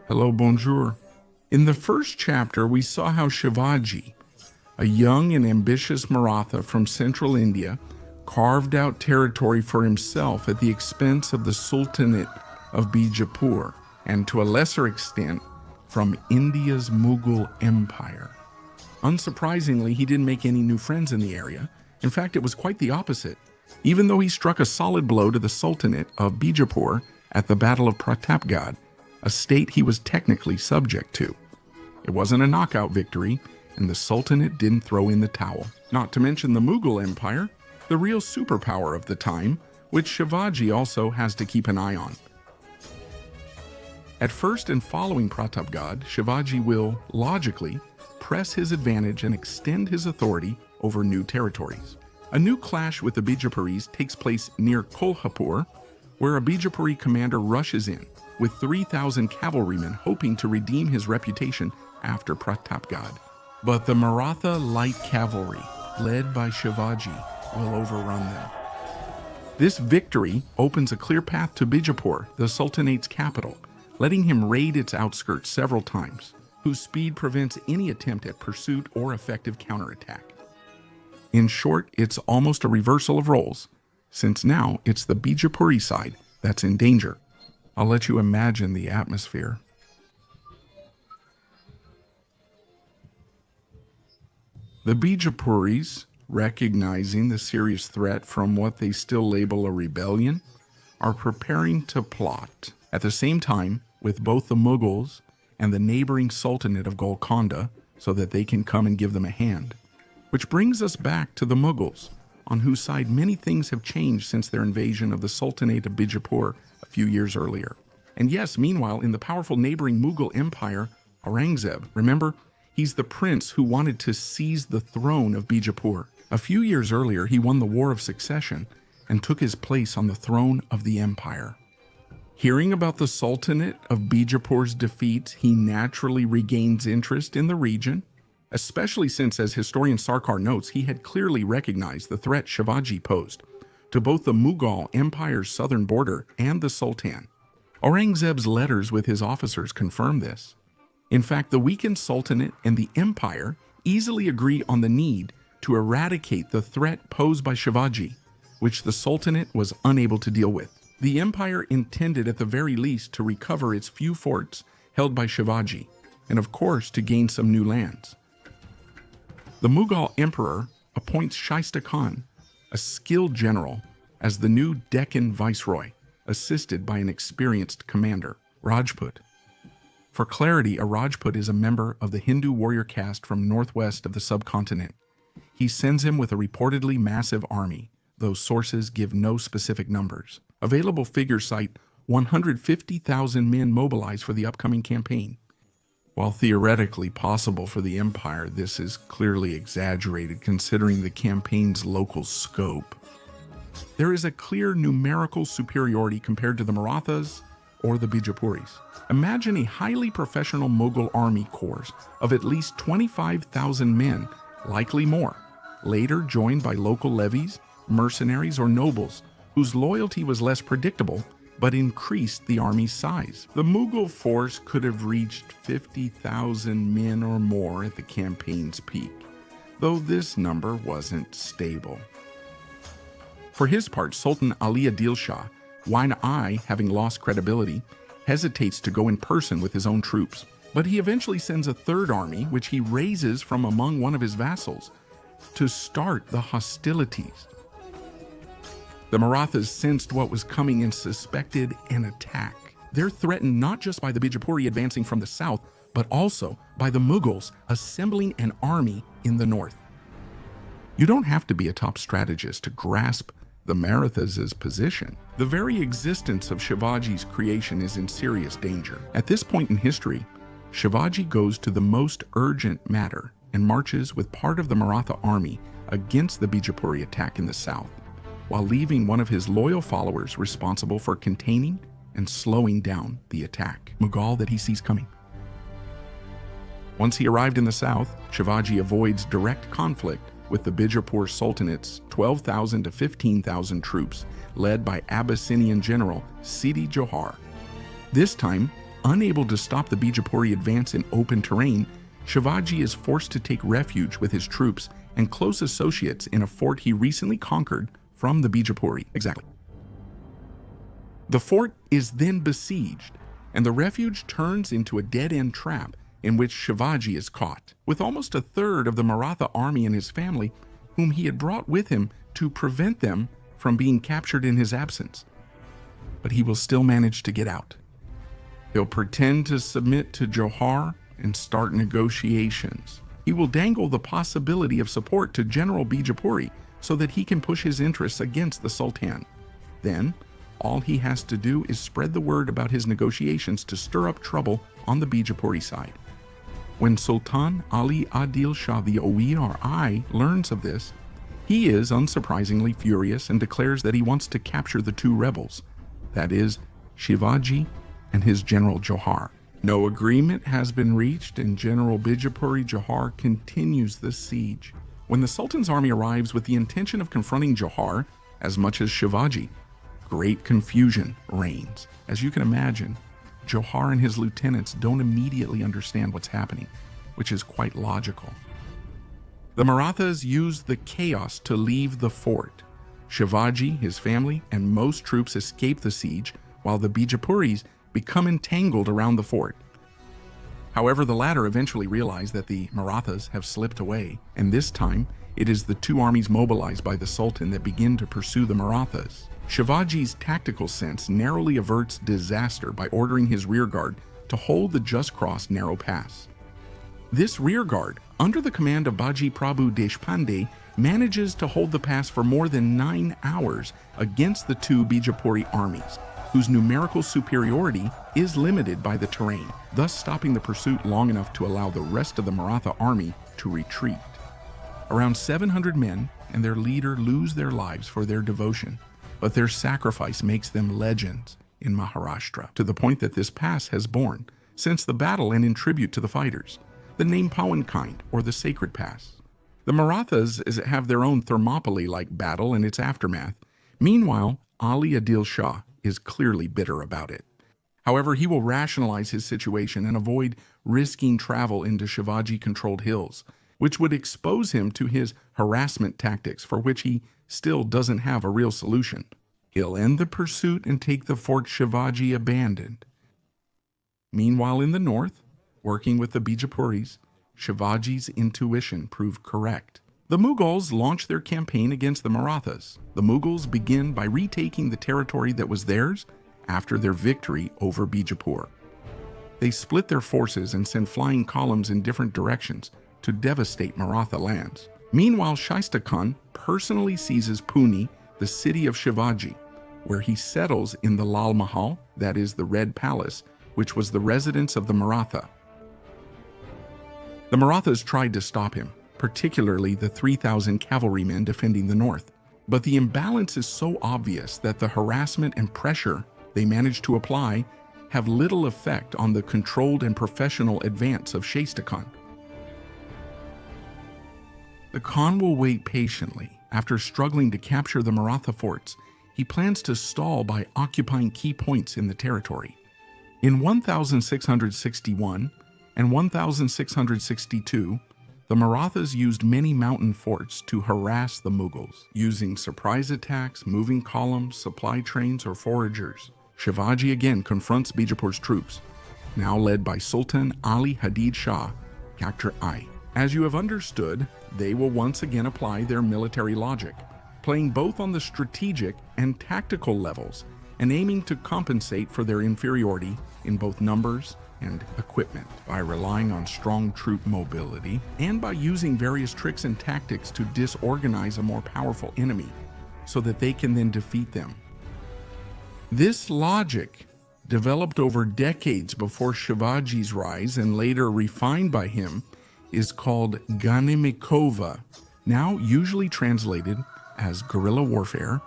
Hello, bonjour. In the first chapter, we saw how Shivaji, a young and ambitious Maratha from central India, carved out territory for himself at the expense of the Sultanate of Bijapur, and to a lesser extent, from India's Mughal Empire. Unsurprisingly, he didn't make any new friends in the area. In fact, it was quite the opposite. Even though he struck a solid blow to the Sultanate of Bijapur at the Battle of Pratapgarh, a state he was technically subject to. It wasn't a knockout victory, and the Sultanate didn't throw in the towel. Not to mention the Mughal Empire, the real superpower of the time, which Shivaji also has to keep an eye on. At first and following Pratapgarh, Shivaji will, logically, press his advantage and extend his authority over new territories. A new clash with the Bijapuris takes place near Kolhapur, where a Bijapuri commander rushes in with 3,000 cavalrymen hoping to redeem his reputation after Pratapgarh. But the Maratha light cavalry, led by Shivaji, will overrun them. This victory opens a clear path to Bijapur, the Sultanate's capital, letting him raid its outskirts several times, whose speed prevents any attempt at pursuit or effective counterattack. In short, it's almost a reversal of roles, since now it's the Bijapuri side that's in danger. I'll let you imagine the atmosphere. The Bijapuris, recognizing the serious threat from what they still label a rebellion, are preparing to plot. At the same time, with both the Mughals and the neighboring Sultanate of Golconda, so that they can come and give them a hand. Which brings us back to the Mughals, on whose side many things have changed since their invasion of the Sultanate of Bijapur a few years earlier. And yes, meanwhile, in the powerful neighboring Mughal Empire, Aurangzeb, remember, he's the prince who wanted to seize the throne of Bijapur. A few years earlier, he won the War of Succession and took his place on the throne of the empire. Hearing about the Sultanate of Bijapur's defeat, he naturally regains interest in the region, especially since, as historian Sarkar notes, he had clearly recognized the threat Shivaji posed to both the Mughal Empire's southern border and the Sultan. Aurangzeb's letters with his officers confirm this. In fact, the weakened Sultanate and the empire easily agree on the need to eradicate the threat posed by Shivaji, which the Sultanate was unable to deal with. The empire intended at the very least to recover its few forts held by Shivaji, and of course to gain some new lands. The Mughal emperor appoints Shaista Khan, a skilled general, as the new Deccan viceroy, assisted by an experienced commander, Rajput. For clarity, a Rajput is a member of the Hindu warrior caste from northwest of the subcontinent. He sends him with a reportedly massive army, though sources give no specific numbers. Available figures cite 150,000 men mobilized for the upcoming campaign. While theoretically possible for the empire, this is clearly exaggerated considering the campaign's local scope. There is a clear numerical superiority compared to the Marathas or the Bijapuris. Imagine a highly professional Mughal army corps of at least 25,000 men, likely more, later joined by local levies, mercenaries, or nobles, whose loyalty was less predictable but increased the army's size. The Mughal force could have reached 50,000 men or more at the campaign's peak, though this number wasn't stable. For his part, Sultan Ali Adil Shah, Wine Eye, having lost credibility, hesitates to go in person with his own troops, but he eventually sends a third army, which he raises from among one of his vassals, to start the hostilities. The Marathas sensed what was coming and suspected an attack. They're threatened not just by the Bijapuri advancing from the south, but also by the Mughals assembling an army in the north. You don't have to be a top strategist to grasp the Marathas' position. The very existence of Shivaji's creation is in serious danger. At this point in history, Shivaji goes to the most urgent matter and marches with part of the Maratha army against the Bijapuri attack in the south, while leaving one of his loyal followers responsible for containing and slowing down the attack, Mughal that he sees coming. Once he arrived in the south, Shivaji avoids direct conflict with the Bijapur Sultanate's 12,000 to 15,000 troops, led by Abyssinian general Sidi Johar. This time, Unable to stop the Bijapuri advance in open terrain, Shivaji is forced to take refuge with his troops and close associates in a fort he recently conquered from the Bijapuri. Exactly. The fort is then besieged, and the refuge turns into a dead-end trap in which Shivaji is caught, with almost a third of the Maratha army and his family, whom he had brought with him to prevent them from being captured in his absence. But he will still manage to get out. He'll pretend to submit to Johar and start negotiations. He will dangle the possibility of support to General Bijapuri so that he can push his interests against the Sultan. Then, all he has to do is spread the word about his negotiations to stir up trouble on the Bijapuri side. When Sultan Ali Adil Shah the OERI learns of this, he is unsurprisingly furious and declares that he wants to capture the two rebels, that is, Shivaji and his General Johar. No agreement has been reached, and General Bijapuri Johar continues the siege. When the Sultan's army arrives with the intention of confronting Johar as much as Shivaji, great confusion reigns. As you can imagine, Johar and his lieutenants don't immediately understand what's happening, which is quite logical. The Marathas use the chaos to leave the fort. Shivaji, his family, and most troops escape the siege, while the Bijapuris become entangled around the fort. However, the latter eventually realize that the Marathas have slipped away, and this time it is the two armies mobilized by the Sultan that begin to pursue the Marathas. Shivaji's tactical sense narrowly averts disaster by ordering his rearguard to hold the just-crossed narrow pass. This rearguard, under the command of Baji Prabhu Deshpande, manages to hold the pass for more than 9 hours against the two Bijapuri armies, whose numerical superiority is limited by the terrain, thus stopping the pursuit long enough to allow the rest of the Maratha army to retreat. Around 700 men and their leader lose their lives for their devotion, but their sacrifice makes them legends in Maharashtra, to the point that this pass has borne, since the battle and in tribute to the fighters, the name Pawankind, or the Sacred Pass. The Marathas have their own Thermopylae-like battle and its aftermath. Meanwhile, Ali Adil Shah is clearly bitter about it. However, he will rationalize his situation and avoid risking travel into Shivaji-controlled hills, which would expose him to his harassment tactics, for which he still doesn't have a real solution. He'll end the pursuit and take the fort Shivaji abandoned. Meanwhile, in the north, working with the Bijapuris, Shivaji's intuition proved correct. The Mughals launch their campaign against the Marathas. The Mughals begin by retaking the territory that was theirs after their victory over Bijapur. They split their forces and send flying columns in different directions to devastate Maratha lands. Meanwhile, Shaista Khan personally seizes Pune, the city of Shivaji, where he settles in the Lal Mahal, that is the Red Palace, which was the residence of the Maratha. The Marathas tried to stop him, particularly the 3,000 cavalrymen defending the north. But the imbalance is so obvious that the harassment and pressure they managed to apply have little effect on the controlled and professional advance of Shaista Khan. The Khan will wait patiently. After struggling to capture the Maratha forts, he plans to stall by occupying key points in the territory. In 1661 and 1662, the Marathas used many mountain forts to harass the Mughals, using surprise attacks, moving columns, supply trains, or foragers. Shivaji again confronts Bijapur's troops, now led by Sultan Ali Hadid Shah, Capture I. As you have understood, they will once again apply their military logic, playing both on the strategic and tactical levels and aiming to compensate for their inferiority in both numbers and equipment by relying on strong troop mobility and by using various tricks and tactics to disorganize a more powerful enemy so that they can then defeat them. This logic, developed over decades before Shivaji's rise and later refined by him, is called Ganimikova, now usually translated as guerrilla warfare.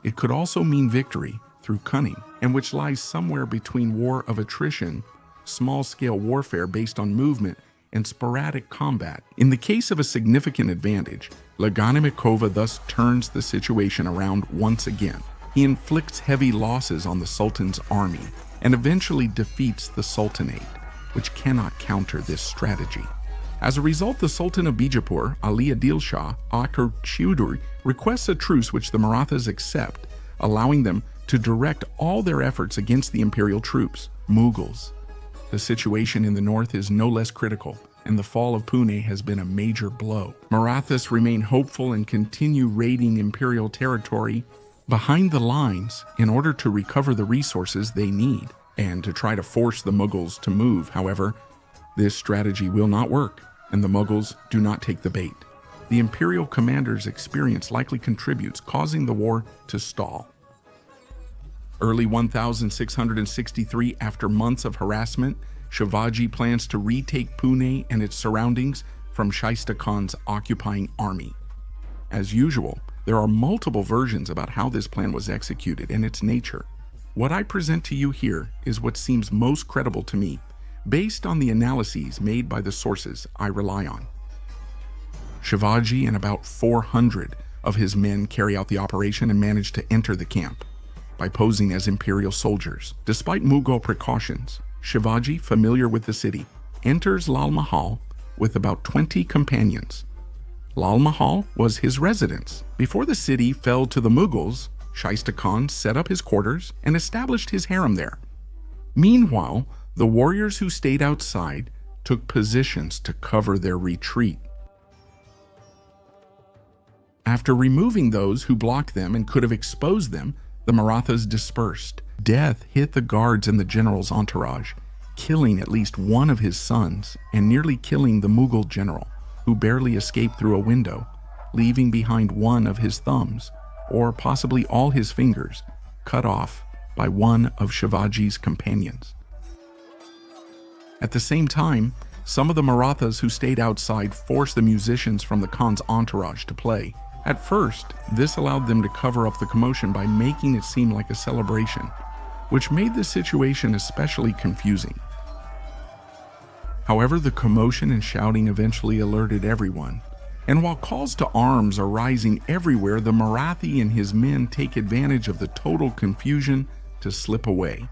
It could also mean victory through cunning, and which lies somewhere between war of attrition, small-scale warfare based on movement, and sporadic combat. In the case of a significant advantage, Ganimikova thus turns the situation around once again. He inflicts heavy losses on the Sultan's army and eventually defeats the Sultanate, which cannot counter this strategy. As a result, the Sultan of Bijapur, Ali Adil Shah Akbar Chuduri, requests a truce which the Marathas accept, allowing them to direct all their efforts against the imperial troops, Mughals. The situation in the north is no less critical, and the fall of Pune has been a major blow. Marathas remain hopeful and continue raiding imperial territory behind the lines in order to recover the resources they need and to try to force the Mughals to move. However, this strategy will not work, and the Mughals do not take the bait. The imperial commander's experience likely contributes, causing the war to stall. Early 1663, after months of harassment, Shivaji plans to retake Pune and its surroundings from Shaista Khan's occupying army. As usual, there are multiple versions about how this plan was executed and its nature. What I present to you here is what seems most credible to me, based on the analyses made by the sources I rely on. Shivaji and about 400 of his men carry out the operation and manage to enter the camp by posing as imperial soldiers. Despite Mughal precautions, Shivaji, familiar with the city, enters Lal Mahal with about 20 companions. Lal Mahal was his residence. Before the city fell to the Mughals, Shaista Khan set up his quarters and established his harem there. Meanwhile, the warriors who stayed outside took positions to cover their retreat. After removing those who blocked them and could have exposed them, the Marathas dispersed. Death hit the guards and the general's entourage, killing at least one of his sons and nearly killing the Mughal general, who barely escaped through a window, leaving behind one of his thumbs, or possibly all his fingers, cut off by one of Shivaji's companions. At the same time, some of the Marathas who stayed outside forced the musicians from the Khan's entourage to play. At first, this allowed them to cover up the commotion by making it seem like a celebration, which made the situation especially confusing. However, the commotion and shouting eventually alerted everyone, and while calls to arms are rising everywhere, the Marathi and his men take advantage of the total confusion to slip away.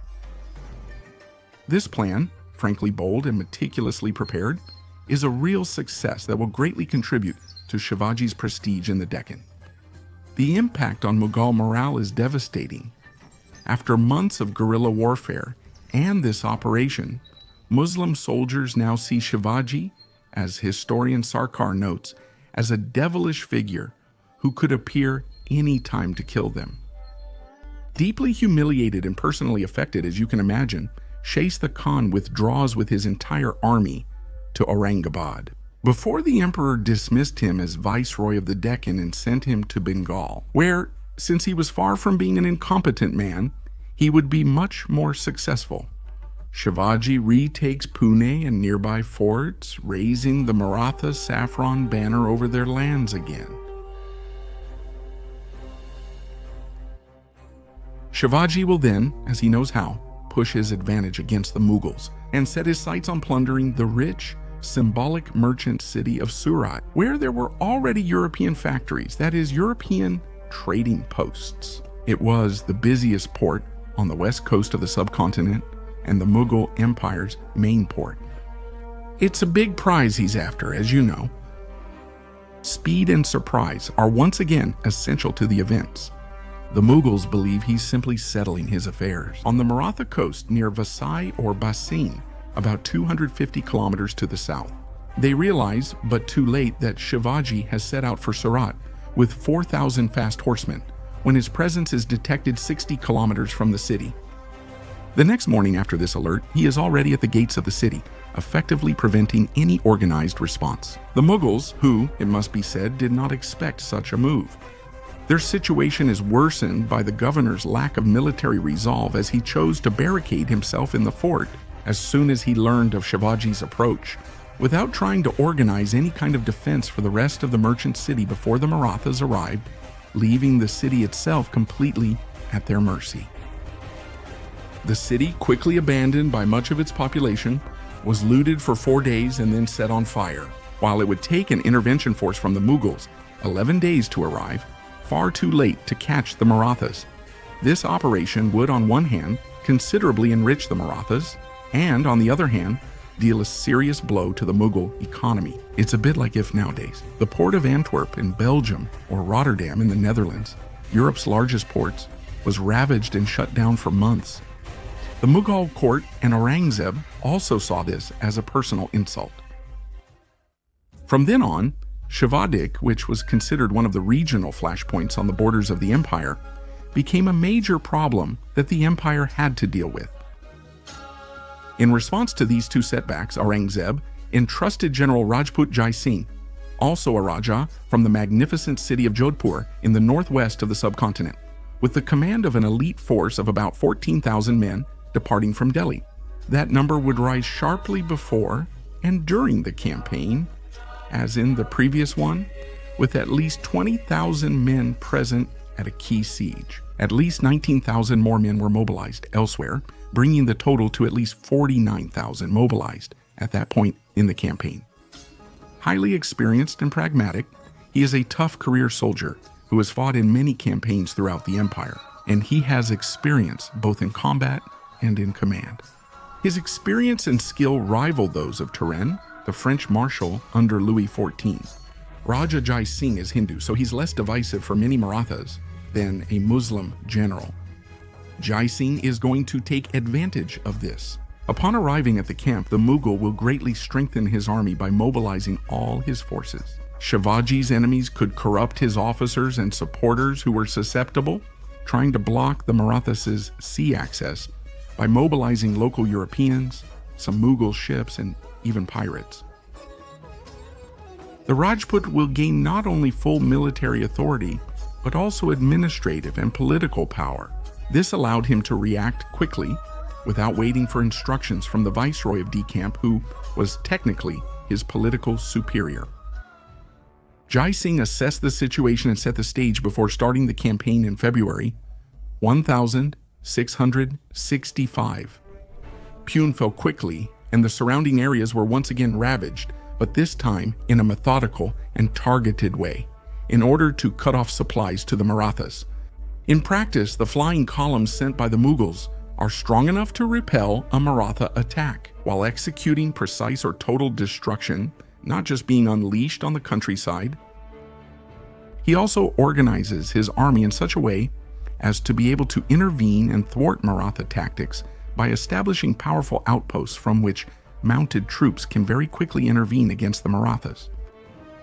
This plan, frankly bold and meticulously prepared, is a real success that will greatly contribute to Shivaji's prestige in the Deccan. The impact on Mughal morale is devastating. After months of guerrilla warfare and this operation, Muslim soldiers now see Shivaji, as historian Sarkar notes, as a devilish figure who could appear any time to kill them. Deeply humiliated and personally affected, as you can imagine, Shaista Khan withdraws with his entire army to Aurangabad. Before the emperor dismissed him as viceroy of the Deccan and sent him to Bengal, where, since he was far from being an incompetent man, he would be much more successful. Shivaji retakes Pune and nearby forts, raising the Maratha saffron banner over their lands again. Shivaji will then, as he knows how, push his advantage against the Mughals and set his sights on plundering the rich, symbolic merchant city of Surat, where there were already European factories, that is, European trading posts. It was the busiest port on the west coast of the subcontinent and the Mughal Empire's main port. It's a big prize he's after, as you know. Speed and surprise are once again essential to the events. The Mughals believe he's simply settling his affairs. On the Maratha coast near Vasai or Basin, about 250 kilometers to the south, they realize, but too late, that Shivaji has set out for Surat with 4,000 fast horsemen when his presence is detected 60 kilometers from the city. The next morning after this alert, he is already at the gates of the city, effectively preventing any organized response. The Mughals, who, it must be said, did not expect such a move. Their situation is worsened by the governor's lack of military resolve, as he chose to barricade himself in the fort as soon as he learned of Shivaji's approach, without trying to organize any kind of defense for the rest of the merchant city before the Marathas arrived, leaving the city itself completely at their mercy. The city, quickly abandoned by much of its population, was looted for 4 days and then set on fire. While it would take an intervention force from the Mughals 11 days to arrive, far too late to catch the Marathas. This operation would, on one hand, considerably enrich the Marathas, and on the other hand, deal a serious blow to the Mughal economy. It's a bit like if nowadays, the port of Antwerp in Belgium or Rotterdam in the Netherlands, Europe's largest ports, was ravaged and shut down for months. The Mughal court and Aurangzeb also saw this as a personal insult. From then on, Shivaji, which was considered one of the regional flashpoints on the borders of the empire, became a major problem that the empire had to deal with. In response to these two setbacks, Aurangzeb entrusted General Rajput Jai Singh, also a Raja from the magnificent city of Jodhpur in the northwest of the subcontinent, with the command of an elite force of about 14,000 men departing from Delhi. That number would rise sharply before and during the campaign, as in the previous one, with at least 20,000 men present at a key siege. At least 19,000 more men were mobilized elsewhere, bringing the total to at least 49,000 mobilized at that point in the campaign. Highly experienced and pragmatic, he is a tough career soldier who has fought in many campaigns throughout the empire, and he has experience both in combat and in command. His experience and skill rival those of Turenne, the French marshal under Louis XIV. Raja Jai Singh is Hindu, so he's less divisive for many Marathas than a Muslim general. Jai Singh is going to take advantage of this. Upon arriving at the camp, the Mughal will greatly strengthen his army by mobilizing all his forces. Shivaji's enemies could corrupt his officers and supporters who were susceptible, trying to block the Marathas' sea access by mobilizing local Europeans, some Mughal ships, and even pirates. The Rajput will gain not only full military authority, but also administrative and political power. This allowed him to react quickly, without waiting for instructions from the Viceroy of Deccan, who was technically his political superior. Jai Singh assessed the situation and set the stage before starting the campaign in February 1665. Pune fell quickly, and the surrounding areas were once again ravaged, but this time in a methodical and targeted way, in order to cut off supplies to the Marathas. In practice, the flying columns sent by the Mughals are strong enough to repel a Maratha attack, while executing precise or total destruction, not just being unleashed on the countryside. He also organizes his army in such a way as to be able to intervene and thwart Maratha tactics by establishing powerful outposts from which mounted troops can very quickly intervene against the Marathas.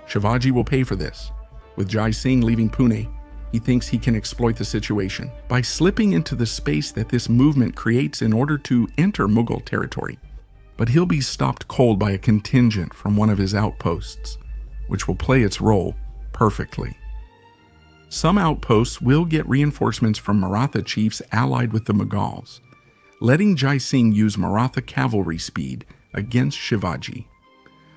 Shivaji will pay for this. With Jai Singh leaving Pune, he thinks he can exploit the situation by slipping into the space that this movement creates in order to enter Mughal territory. But he'll be stopped cold by a contingent from one of his outposts, which will play its role perfectly. Some outposts will get reinforcements from Maratha chiefs allied with the Mughals, letting Jai Singh use Maratha cavalry speed against Shivaji.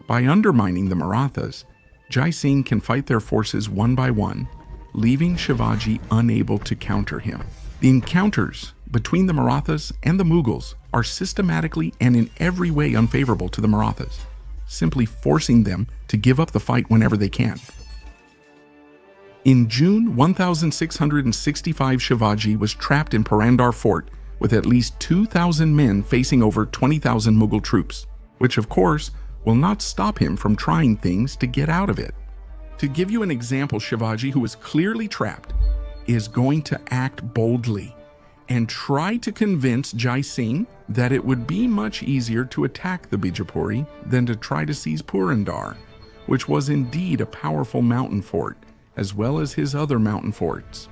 By undermining the Marathas, Jai Singh can fight their forces one by one, leaving Shivaji unable to counter him. The encounters between the Marathas and the Mughals are systematically and in every way unfavorable to the Marathas, simply forcing them to give up the fight whenever they can. In June 1665, Shivaji was trapped in Purandar fort with at least 2,000 men facing over 20,000 Mughal troops, which of course will not stop him from trying things to get out of it. To give you an example, Shivaji, who is clearly trapped, is going to act boldly and try to convince Jai Singh that it would be much easier to attack the Bijapuri than to try to seize Purandar, which was indeed a powerful mountain fort, as well as his other mountain forts.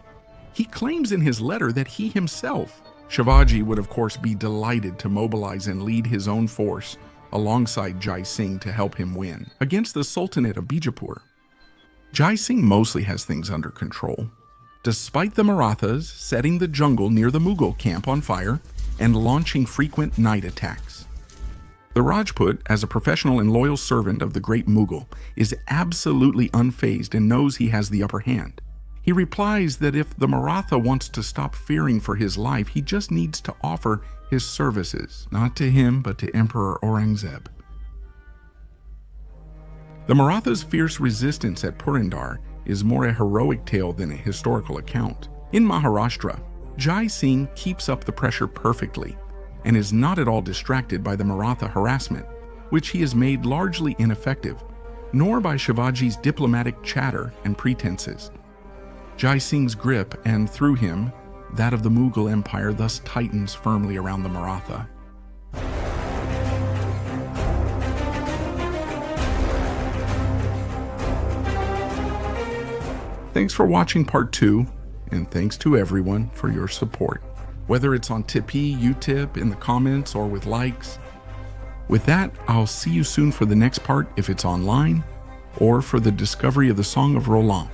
He claims in his letter that he himself, Shivaji, would of course be delighted to mobilize and lead his own force alongside Jai Singh to help him win against the Sultanate of Bijapur. Jai Singh mostly has things under control, despite the Marathas setting the jungle near the Mughal camp on fire and launching frequent night attacks. The Rajput, as a professional and loyal servant of the great Mughal, is absolutely unfazed and knows he has the upper hand. He replies that if the Maratha wants to stop fearing for his life, he just needs to offer his services, not to him but to Emperor Aurangzeb. The Marathas' fierce resistance at Purandar is more a heroic tale than a historical account. In Maharashtra, Jai Singh keeps up the pressure perfectly and is not at all distracted by the Maratha harassment, which he has made largely ineffective, nor by Shivaji's diplomatic chatter and pretenses. Jai Singh's grip, and through him, that of the Mughal Empire, thus tightens firmly around the Maratha. Thanks for watching part 2, and thanks to everyone for your support, whether it's on Tipeee, Utip, in the comments, or with likes. With that, I'll see you soon for the next part if it's online, or for the discovery of the Song of Roland.